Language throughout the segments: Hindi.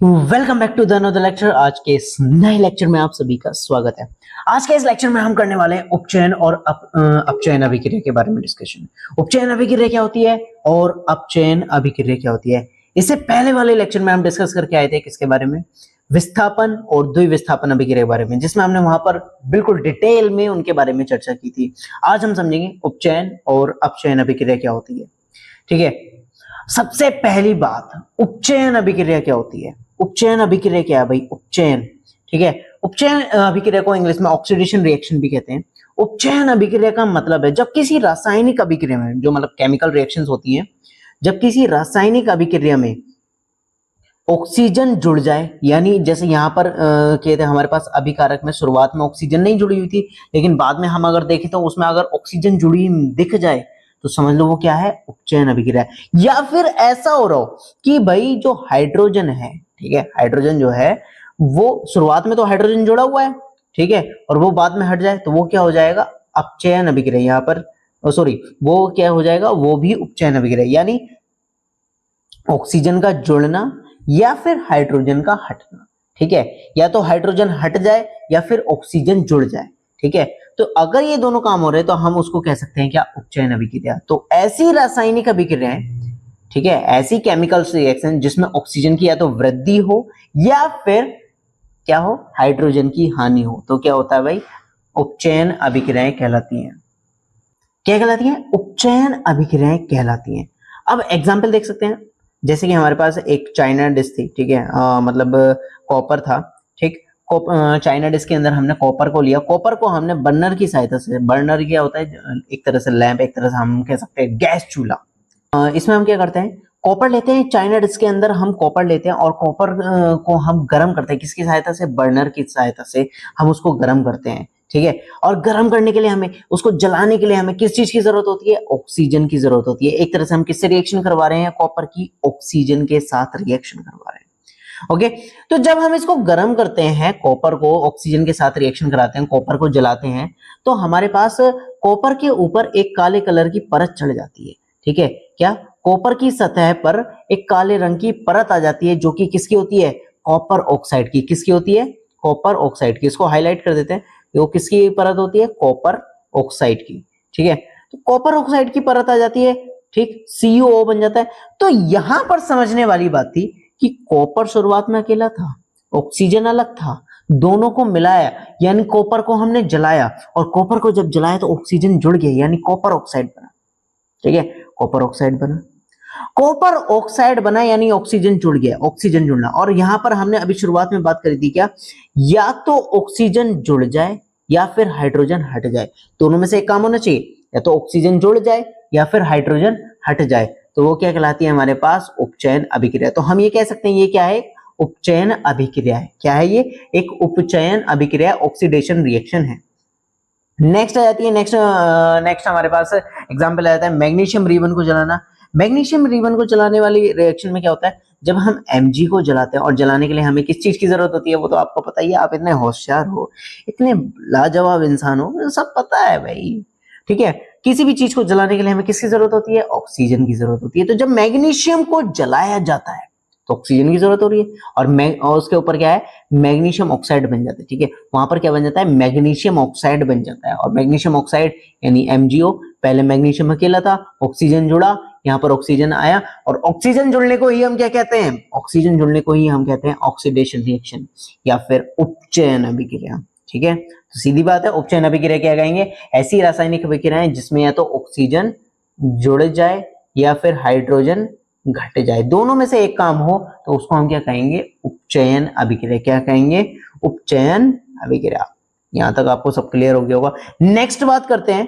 Welcome back to the another lecture. आज के इस नए लेक्चर में आप सभी का स्वागत है। आज के इस लेक्चर में हम करने वाले हैं उपचयन और अपचयन अभिक्रिया के बारे में डिस्कशन। उपचयन अभिक्रिया क्या होती है और अपचयन अभिक्रिया क्या होती है। इससे पहले वाले लेक्चर में हम डिस्कस करके आए थे किसके बारे में, विस्थापन और द्विविस्थापन अभिक्रिया के बारे में, जिसमें हमने वहां पर बिल्कुल डिटेल में उनके बारे में चर्चा की थी। आज हम समझेंगे उपचयन और अपचयन अभिक्रिया क्या होती है। ठीक है, सबसे पहली बात, उपचयन अभिक्रिया क्या होती है। उपचयन अभिक्रिया क्या है भाई? उपचयन, ठीक है, उपचयन अभिक्रिया को इंग्लिश में ऑक्सीडेशन रिएक्शन भी कहते हैं। उपचयन अभिक्रिया का मतलब है जब किसी रासायनिक अभिक्रिया में, जो मतलब केमिकल रिएक्शंस होती हैं, जब किसी रासायनिक अभिक्रिया में ऑक्सीजन जुड़ जाए, यानी जैसे यहाँ पर कहते हैं हमारे पास अभिकारक में शुरुआत में ऑक्सीजन नहीं जुड़ी हुई थी, लेकिन बाद में हम अगर देखें तो उसमें अगर ऑक्सीजन जुड़ी दिख जाए तो समझ लो वो क्या है, उपचयन अभिक्रिया है। या फिर ऐसा हो रहा हो कि भाई जो हाइड्रोजन है, ठीक है, हाइड्रोजन जो है वो शुरुआत में तो हाइड्रोजन जुड़ा हुआ है, ठीक है, और वो बाद में हट जाए तो वो क्या हो जाएगा, अपचयन अभिक्रिया। यहाँ पर सॉरी, वो क्या हो जाएगा, वो भी उपचयन अभिक्रिया, यानी ऑक्सीजन का जुड़ना या फिर हाइड्रोजन का हटना। ठीक है, या तो हाइड्रोजन हट जाए या फिर ऑक्सीजन जुड़ जाए। ठीक है, तो अगर ये दोनों काम हो रहे हैं तो हम उसको कह सकते हैं क्या, उपचयन अभिक्रिया। तो ऐसी रासायनिक अभिक्रियाएं, ठीक है, ऐसी केमिकल रिएक्शन जिसमें ऑक्सीजन की या तो वृद्धि हो या फिर क्या हो, हाइड्रोजन की हानि हो, तो क्या होता है भाई, उपचयन अभिक्रियाएं कहलाती हैं। क्या कहलाती हैं? उपचयन अभिक्रियाएं कहलाती हैं। अब एग्जाम्पल देख सकते हैं, जैसे कि हमारे पास एक चाइना डिश थी, ठीक है, मतलब कॉपर था, ठीक, चाइना डिश के अंदर हमने कॉपर को लिया। कॉपर को हमने बर्नर की सहायता से, बर्नर क्या होता है, एक तरह से लैंप, एक तरह से हम कह सकते हैं गैस चूल्हा। इसमें हम क्या करते हैं, कॉपर लेते हैं, चाइना डिश के अंदर हम कॉपर लेते हैं और कॉपर को हम गर्म करते हैं। किसकी सहायता से? बर्नर की सहायता से हम उसको गर्म करते हैं। ठीक है, और गर्म करने के लिए हमें, उसको जलाने के लिए हमें किस चीज की जरूरत होती है? ऑक्सीजन की जरूरत होती है। एक तरह से हम किससे रिएक्शन करवा रहे हैं, कॉपर की ऑक्सीजन के साथ रिएक्शन करवा रहे हैं। ओके, तो जब हम इसको गर्म करते हैं, कॉपर को ऑक्सीजन के साथ रिएक्शन कराते हैं, कॉपर को जलाते हैं, तो हमारे पास कॉपर के ऊपर एक काले कलर की परत चढ़ जाती है। ठीक है, क्या, कॉपर की सतह पर एक काले रंग की परत आ जाती है, जो कि किसकी होती है? कॉपर ऑक्साइड की। किसकी होती है? कॉपर ऑक्साइड की। इसको हाईलाइट कर देते हैं, वो किसकी परत होती है? कॉपर ऑक्साइड की। ठीक है, तो कॉपर ऑक्साइड की परत आ जाती है, ठीक, CuO बन जाता है। तो यहां पर समझने वाली बात थी कि कॉपर शुरुआत में अकेला था, ऑक्सीजन अलग था, दोनों को मिलाया, यानी कॉपर को हमने जलाया, और कॉपर को जब जलाया तो ऑक्सीजन जुड़ गया, यानी कॉपर ऑक्साइड बना। ठीक है, कॉपर ऑक्साइड बना, कॉपर ऑक्साइड बना, यानी ऑक्सीजन जुड़ गया, ऑक्सीजन जुड़ना। और यहां पर हमने अभी शुरुआत में बात करी थी क्या, या तो ऑक्सीजन जुड़ जाए या फिर हाइड्रोजन हट जाए, दोनों में से एक काम होना चाहिए, या तो ऑक्सीजन जुड़ जाए या फिर हाइड्रोजन हट जाए, तो वो क्या कहलाती है हमारे पास, उपचयन अभिक्रिया। तो हम ये कह सकते हैं ये क्या है, उपचयन अभिक्रिया है। क्या है ये? एक उपचयन अभिक्रिया, ऑक्सीडेशन रिएक्शन है। नेक्स्ट आ जाती है, नेक्स्ट हमारे पास एग्जांपल आ जाता है मैग्नीशियम रिबन को जलाना। मैग्नीशियम रिबन को जलाने वाली रिएक्शन में क्या होता है, जब हम Mg को जलाते हैं, और जलाने के लिए हमें किस चीज की जरूरत होती है, वो तो आपको पता ही है, आप इतने होशियार हो, इतने लाजवाब इंसान हो, सब पता है भाई। ठीक है, किसी भी चीज को जलाने के लिए हमें किसकी जरूरत होती है? ऑक्सीजन की जरूरत होती है। तो जब मैग्नीशियम को जलाया जाता है तो ऑक्सीजन की जरूरत हो रही है, और उसके ऊपर क्या है, मैग्नीशियम ऑक्साइड बन जाता है। ठीक है, वहां पर क्या बन जाता है, मैग्नीशियम ऑक्साइड बन जाता है। और मैग्नीशियम ऑक्साइड यानी MgO, पहले मैग्नीशियम अकेला था, ऑक्सीजन जुड़ा, यहाँ पर ऑक्सीजन आया, और ऑक्सीजन जुड़ने को ही हम क्या कहते हैं, ऑक्सीजन जुड़ने को ही हम कहते हैं ऑक्सीडेशन रिएक्शन या फिर उपचयन अभिक्रिया। ठीक है, तो सीधी बात है, उपचयन अभिक्रिया क्या कहेंगे, ऐसी रासायनिक अभिक्रियाएं जिसमें या तो ऑक्सीजन जुड़ जाए या फिर हाइड्रोजन घट जाए, दोनों में से एक काम हो, तो उसको हम क्या कहेंगे, उपचयन अभिक्रिया। क्या कहेंगे? उपचयन अभिक्रिया। यहां तक आपको सब क्लियर हो गया होगा। नेक्स्ट बात करते हैं,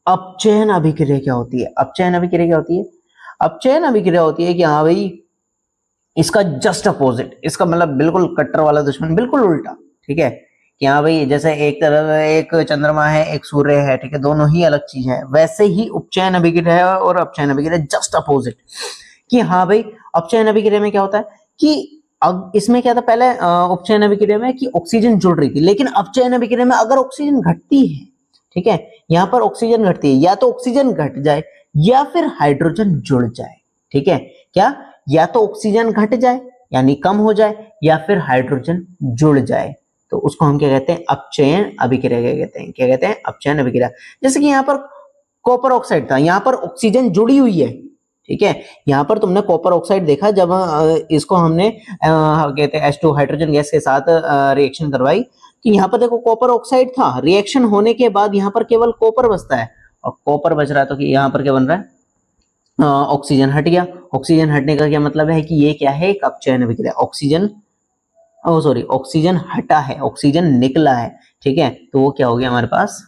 अपचयन अभिक्रिया क्या होती है। अपचयन अभिक्रिया क्या होती है? अपचयन अभिक्रिया होती है कि हाँ भाई, इसका जस्ट अपोजिट, इसका मतलब बिल्कुल कट्टर वाला दुश्मन, बिल्कुल उल्टा। ठीक है, कि हाँ भाई, जैसे एक तरफ एक चंद्रमा है, एक सूर्य है, ठीक है, दोनों ही अलग चीज है, वैसे ही उपचयन अभिक्रिया है और अपचयन अभिक्रिया जस्ट अपोजिट। कि हाँ भाई, अपचयन अभिक्रिया में क्या होता है कि अब इसमें क्या था, पहले उपचयन अभिक्रिया में कि ऑक्सीजन जुड़ रही थी, लेकिन अपचयन अभिक्रिया में अगर ऑक्सीजन घटती है, ठीक है, यहां पर ऑक्सीजन घटती है, या तो ऑक्सीजन घट जाए या फिर हाइड्रोजन जुड़ जाए। ठीक है, क्या, या तो ऑक्सीजन घट जाए यानी कम हो जाए, या फिर हाइड्रोजन जुड़ जाए, तो उसको हम क्या कहते हैं, अपचयन अभिक्रिया कहते हैं। क्या कहते हैं, अपचयन अभिक्रिया। जैसे कि यहाँ पर कॉपर ऑक्साइड था, यहाँ पर ऑक्सीजन जुड़ी हुई है, ठीक है। यहाँ पर तुमने कॉपर ऑक्साइड देखा, जब इसको हमने कहते हैं H2 हाइड्रोजन गैस के साथ रिएक्शन करवाई, तो यहाँ पर देखो कॉपर ऑक्साइड था, रिएक्शन होने के बाद यहाँ पर केवल कॉपर बचता है, और कॉपर बच रहा है तो यहाँ पर क्या बन रहा है, ऑक्सीजन हट गया। ऑक्सीजन हटने का क्या मतलब है कि ये क्या है, एक अपचयन अभिक्रिया। ऑक्सीजन ऑक्सीजन हटा है, ऑक्सीजन निकला है, ठीक है, तो वो क्या हो गया हमारे पास,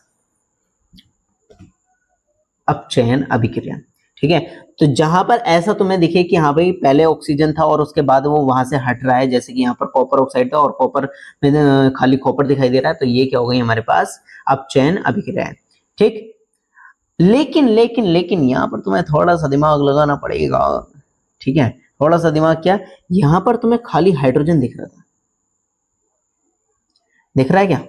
अपचयन अभिक्रिया, ठीक है। तो जहां पर ऐसा तुम्हें दिखे कि हाँ भाई पहले ऑक्सीजन था और उसके बाद वो वहां से हट रहा है, जैसे कि यहाँ पर कॉपर ऑक्साइड था और कॉपर में खाली कॉपर दिखाई दे रहा है, तो ये क्या हो गई हमारे पास, अपचयन अभिक्रिया है, ठीक। लेकिन यहाँ पर तुम्हें थोड़ा सा दिमाग लगाना पड़ेगा, ठीक है। थोड़ा सा दिमाग, क्या, यहाँ पर तुम्हें खाली हाइड्रोजन दिख रहा था, दिख रहा है क्या,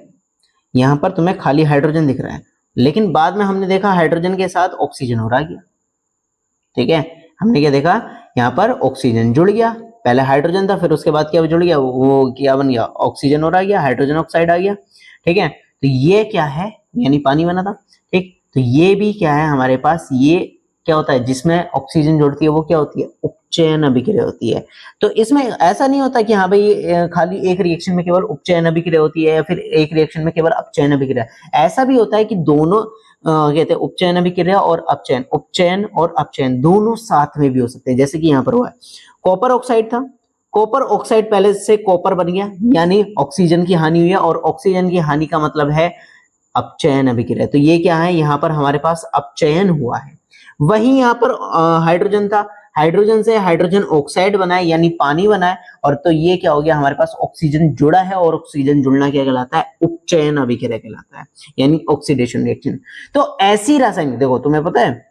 यहाँ पर तुम्हें खाली हाइड्रोजन दिख रहा है, लेकिन बाद में हमने देखा हाइड्रोजन के साथ ऑक्सीजन हो रहा गया, ठीक है। हमने क्या देखा, यहाँ पर ऑक्सीजन जुड़ गया, पहले हाइड्रोजन था, फिर उसके बाद क्या जुड़ गया, वो क्या बन गया, ऑक्सीजन हो रहा गया, हाइड्रोजन ऑक्साइड आ गया, ठीक है। तो ये क्या है, यानी पानी बना था, ठीक। तो ये भी क्या है हमारे पास, ये क्या होता है, जिसमें ऑक्सीजन जुड़ती है वो क्या होती है, उपचयन अभिक्रिया होती है। तो इसमें ऐसा नहीं होता कि हाँ भाई खाली एक रिएक्शन में केवल उपचयन अभिक्रिया होती है, या फिर एक रिएक्शन में केवल अपचयन अभिक्रिया। ऐसा भी होता है कि दोनों कहते हैं उपचयन अभिक्रिया और अपचयन, उपचयन और अपचयन दोनों साथ में भी हो सकते हैं, जैसे कि यहाँ पर हुआ है, कॉपर ऑक्साइड था, कॉपर ऑक्साइड पहले से कॉपर बन गया, यानी ऑक्सीजन की हानि हुई है, और ऑक्सीजन की हानि का मतलब है अपचयन अभिक्रिया। तो ये क्या है, यहाँ पर हमारे पास अपचयन हुआ है। वहीं यहाँ पर हाइड्रोजन था, हाइड्रोजन से हाइड्रोजन ऑक्साइड बनाए, यानी पानी बनाए, और तो ये क्या हो गया हमारे पास, ऑक्सीजन जुड़ा है, और ऑक्सीजन जुड़ना क्या कहलाता है, उपचयन अभिक्रिया कहलाता है, यानी ऑक्सीडेशन रिएक्शन। तो ऐसी रासायनिक, देखो तुम्हें पता है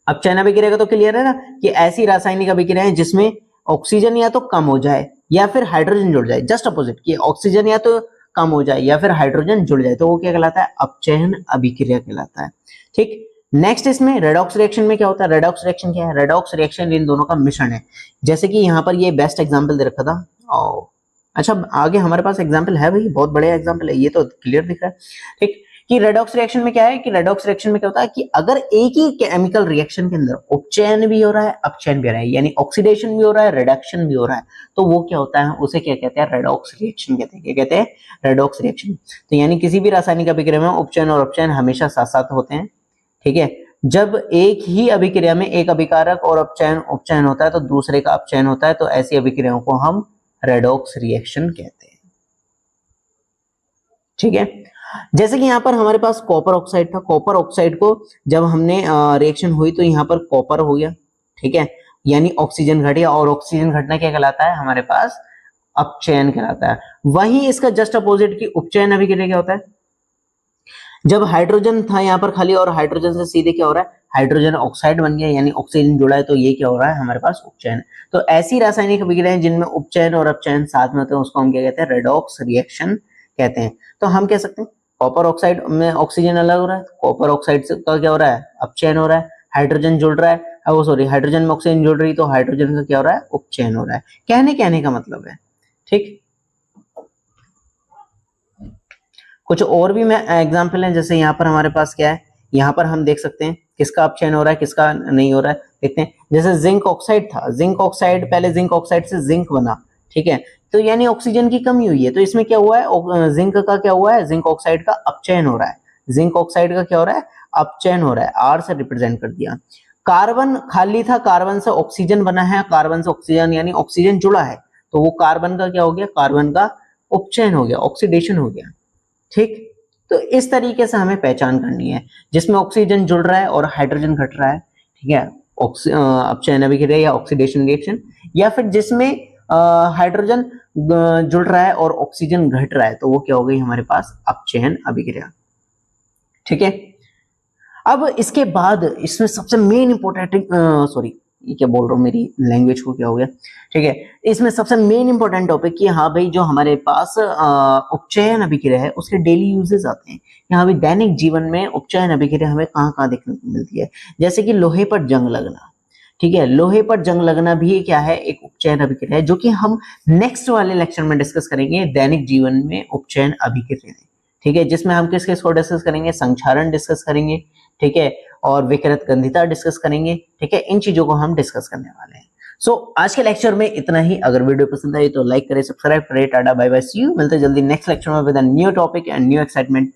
अपचयन अभिक्रिया का तो क्लियर है ना, कि ऐसी रासायनिक अभिक्रिया है जिसमें ऑक्सीजन या तो कम हो जाए या फिर हाइड्रोजन जुड़ जाए, जस्ट अपोजिट, कि ऑक्सीजन या तो कम हो जाए या फिर हाइड्रोजन जुड़ जाए, तो वो क्या कहलाता है, अपचयन अभिक्रिया कहलाता है, ठीक। नेक्स्ट इसमें रेडॉक्स रिएक्शन में क्या होता है, रेडॉक्स रिएक्शन क्या है, रेडॉक्स रिएक्शन इन दोनों का मिश्रण है। जैसे कि यहाँ पर ये बेस्ट एग्जांपल दे रखा था, और अच्छा आगे हमारे पास एग्जांपल है भाई, बहुत बढ़िया एग्जांपल है, ये तो क्लियर दिख रहा है, ठीक। कि रेडॉक्स रिएक्शन में क्या है, कि रेडॉक्स रिएक्शन में क्या होता है कि अगर एक ही केमिकल रिएक्शन के अंदर उपचयन भी हो रहा है, अपचयन भी हो रहा है, यानी ऑक्सीडेशन भी हो रहा है, रिडक्शन भी हो रहा है, तो वो क्या होता है, उसे क्या कहते हैं, रेडॉक्स रिएक्शन कहते हैं। क्या कहते हैं, रेडॉक्स रिएक्शन। तो यानी किसी भी रासायनिक अभिक्रिया में उपचयन और अपचयन हमेशा साथ साथ होते हैं, ठीक है। जब एक ही अभिक्रिया में एक अभिकारक और उपचयन होता है तो दूसरे का अपचयन होता है, तो ऐसी अभिक्रियाओं को हम रेडॉक्स रिएक्शन कहते हैं, ठीक है। जैसे कि यहाँ पर हमारे पास कॉपर ऑक्साइड था, कॉपर ऑक्साइड को जब हमने रिएक्शन हुई तो यहाँ पर कॉपर हो गया, ठीक है, यानी ऑक्सीजन घट गया, और ऑक्सीजन घटना क्या कहलाता है हमारे पास, अपचयन कहलाता है। वहीं इसका जस्ट अपोजिट की उपचयन अभिक्रिया क्या होता है, जब हाइड्रोजन था यहाँ पर खाली, और हाइड्रोजन से सीधे क्या हो रहा है, हाइड्रोजन ऑक्साइड बन गया, यानी ऑक्सीजन जुड़ा है, तो ये क्या हो रहा है हमारे पास, उपचयन। तो ऐसी रासायनिक अभिक्रियाएं जिनमें उपचयन और अपचयन साथ में होते हैं उसको हम क्या कहते हैं, रेडॉक्स रिएक्शन कहते हैं। तो हम कह सकते हैं कॉपर ऑक्साइड में ऑक्सीजन अलग हो रहा है, कॉपर ऑक्साइड का क्या हो रहा है, अपचयन हो रहा है, हाइड्रोजन जुड़ रहा है, वो सॉरी हाइड्रोजन में ऑक्सीजन जुड़ रही, तो हाइड्रोजन का क्या हो रहा है, उपचयन हो रहा है। कहने का मतलब है, ठीक। कुछ और भी मैं एग्जांपल है, जैसे यहाँ पर हमारे पास क्या है, यहाँ पर हम देख सकते हैं किसका अपचयन हो रहा है, किसका नहीं हो रहा है, देखते हैं। जैसे जिंक ऑक्साइड था, जिंक ऑक्साइड पहले जिंक ऑक्साइड से जिंक बना, ठीक है, तो यानी ऑक्सीजन की कमी हुई है, तो इसमें क्या हुआ है, जिंक का क्या हुआ है, जिंक ऑक्साइड का अपचयन हो रहा है, जिंक ऑक्साइड का क्या हो रहा है, अपचयन हो रहा है, आर से रिप्रेजेंट कर दिया। कार्बन खाली था, कार्बन से ऑक्सीजन बना है, कार्बन से ऑक्सीजन यानी ऑक्सीजन जुड़ा है, तो वो कार्बन का क्या हो गया, कार्बन का उपचयन हो गया, ऑक्सीडेशन हो गया, ठीक। तो इस तरीके से हमें पहचान करनी है, जिसमें ऑक्सीजन जुड़ रहा है और हाइड्रोजन घट रहा है, ठीक है, अपचयन अभिक्रिया या ऑक्सीडेशन रिएक्शन, या फिर जिसमें हाइड्रोजन जुड़ रहा है और ऑक्सीजन घट रहा है, तो वो क्या हो गई हमारे पास, अपचयन अभिक्रिया, ठीक है। अब इसके बाद इसमें सबसे मेन इंपॉर्टेंट, सॉरी ये क्या बोल रहा हूँ, मेरी लैंग्वेज को क्या हो गया, ठीक है। इसमें सबसे मेन इंपॉर्टेंट टॉपिक कि हाँ भाई जो हमारे पास उपचयन अभिक्रिया है उसके डेली यूजेस आते हैं। यहाँ भी दैनिक जीवन में उपचयन अभिक्रिया हमें कहाँ कहाँ देखने को मिलती है, जैसे कि लोहे पर जंग लगना, ठीक है, लोहे पर जंग लगना भी क्या है, एक उपचयन अभिक्रिया है, जो कि हम नेक्स्ट वाले लेक्चर में डिस्कस करेंगे, दैनिक जीवन में उपचयन अभिक्रियाएं। ठीक है, जिसमें हम किस किस को डिस्कस करेंगे, संक्षारण डिस्कस करेंगे, ठीक है, और विकृत गंधिता डिस्कस करेंगे। ठीक है, इन चीजों को हम डिस्कस करने वाले हैं। सो आज के लेक्चर में इतना ही। अगर वीडियो पसंद आई तो लाइक करें, सब्सक्राइब करें। Tata bye bye, see you. मिलते हैं जल्दी नेक्स्ट लेक्चर में with a new topic and new excitement.